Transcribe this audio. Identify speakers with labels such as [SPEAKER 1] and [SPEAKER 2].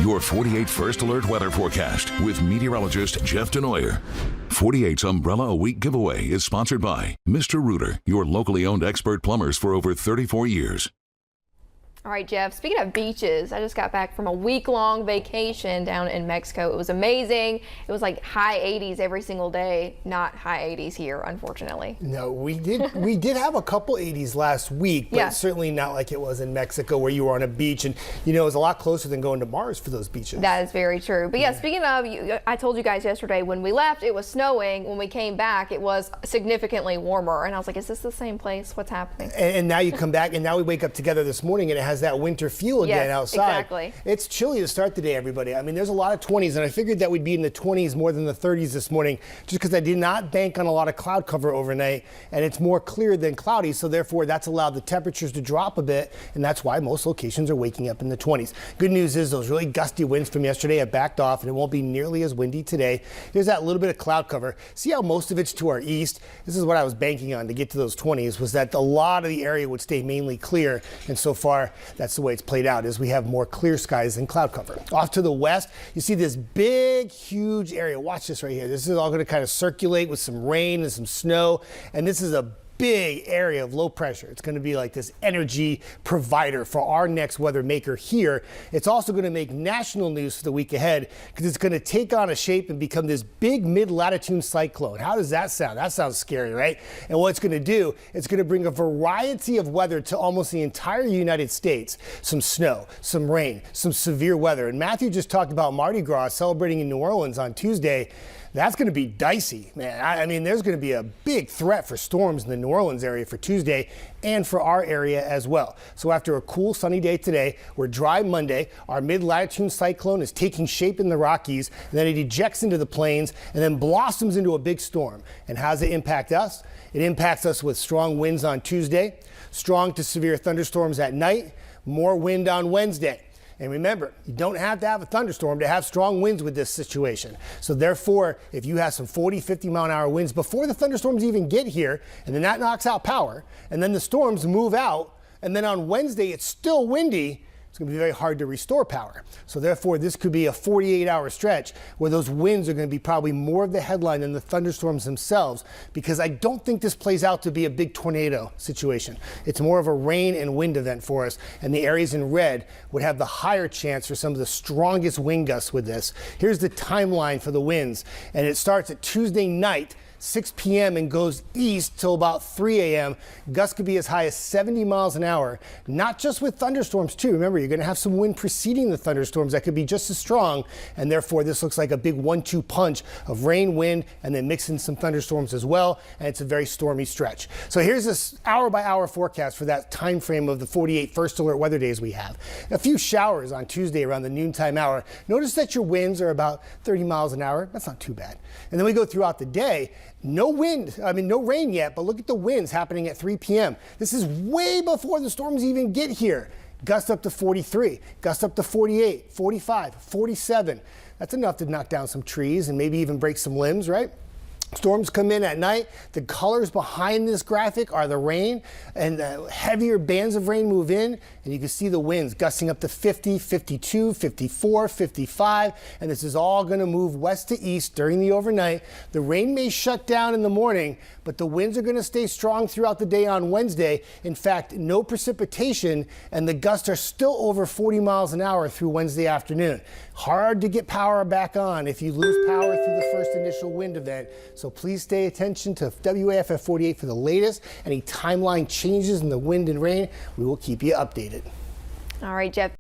[SPEAKER 1] Your 48 First Alert weather forecast with meteorologist Jeff Desnoyers. 48's Umbrella a Week giveaway is sponsored by Mr. Rooter, your locally owned expert plumbers for over 34 years.
[SPEAKER 2] All right, Jeff, speaking of beaches, I just got back from a week-long vacation down in Mexico. It was amazing. It was like high 80s every single day, not high 80s here, unfortunately.
[SPEAKER 3] No, we did have a couple 80s last week, but certainly not like it was in Mexico where you were on a beach. And, you know, it was a lot closer than going to Mars for those beaches.
[SPEAKER 2] That is very true. But yeah, speaking of, I told you guys yesterday when we left, it was snowing. When we came back, it was significantly warmer. And I was like, is this the same place? What's happening?
[SPEAKER 3] And now you come back, and now we wake up together this morning, and it has that winter feel again outside.
[SPEAKER 2] Exactly.
[SPEAKER 3] It's chilly to start the day, everybody. I mean, there's a lot of 20s, and I figured that we'd be in the 20s more than the 30s this morning, just because I did not bank on a lot of cloud cover overnight, and it's more clear than cloudy, so therefore that's allowed the temperatures to drop a bit, and that's why most locations are waking up in the 20s. Good news is those really gusty winds from yesterday have backed off, and it won't be nearly as windy today. Here's that little bit of cloud cover. See how most of it's to our east? This is what I was banking on to get to those 20s, was that a lot of the area would stay mainly clear, and so far that's the way it's played out, is we have more clear skies than cloud cover. Off to the west, you see this big, huge area. Watch this right here. This is all going to kind of circulate with some rain and some snow, and this is a big area of low pressure. It's going to be like this energy provider for our next weather maker here. It's also going to make national news for the week ahead because it's going to take on a shape and become this big mid-latitude cyclone. How does that sound? That sounds scary, right? And what it's going to do, it's going to bring a variety of weather to almost the entire United States. Some snow, some rain, some severe weather. And Matthew just talked about Mardi Gras celebrating in New Orleans on Tuesday. That's going to be dicey, man. I mean, there's going to be a big threat for storms in the New Orleans area for Tuesday and for our area as well. So after a cool sunny day today, we're dry Monday. Our mid-latitude cyclone is taking shape in the Rockies, and then it ejects into the plains and then blossoms into a big storm. And how does it impact us? It impacts us with strong winds on Tuesday, strong to severe thunderstorms at night, more wind on Wednesday. And remember, you don't have to have a thunderstorm to have strong winds with this situation. So therefore, if you have some 40, 50 mile an hour winds before the thunderstorms even get here, and then that knocks out power, and then the storms move out, and then on Wednesday it's still windy, it's going to be very hard to restore power. So therefore, this could be a 48-hour stretch where those winds are going to be probably more of the headline than the thunderstorms themselves, because I don't think this plays out to be a big tornado situation. It's more of a rain and wind event for us, and the areas in red would have the higher chance for some of the strongest wind gusts with this. Here's the timeline for the winds, and it starts at Tuesday night, 6 p.m. and goes east till about 3 a.m. Gusts could be as high as 70 miles an hour, not just with thunderstorms too. Remember, you're going to have some wind preceding the thunderstorms that could be just as strong, and therefore this looks like a big 1-2 punch of rain, wind, and then mix in some thunderstorms as well, and it's a very stormy stretch. So here's this hour-by-hour forecast for that time frame of the 48 first alert weather days we have. A few showers on Tuesday around the noontime hour. Notice that your winds are about 30 miles an hour. That's not too bad. And then we go throughout the day. No rain yet, but look at the winds happening at 3 p.m. This is way before the storms even get here. Gust up to 43, gust up to 48, 45, 47. That's enough to knock down some trees and maybe even break some limbs, right? Storms come in at night. The colors behind this graphic are the rain, and heavier bands of rain move in, and you can see the winds gusting up to 50, 52, 54, 55, and this is all going to move west to east during the overnight. The rain may shut down in the morning, but the winds are going to stay strong throughout the day on Wednesday. In fact, no precipitation, and the gusts are still over 40 miles an hour through Wednesday afternoon. Hard to get power back on if you lose power through the first initial wind event. So please stay attention to WAFF 48 for the latest. Any timeline changes in the wind and rain, we will keep you updated.
[SPEAKER 2] All right, Jeff.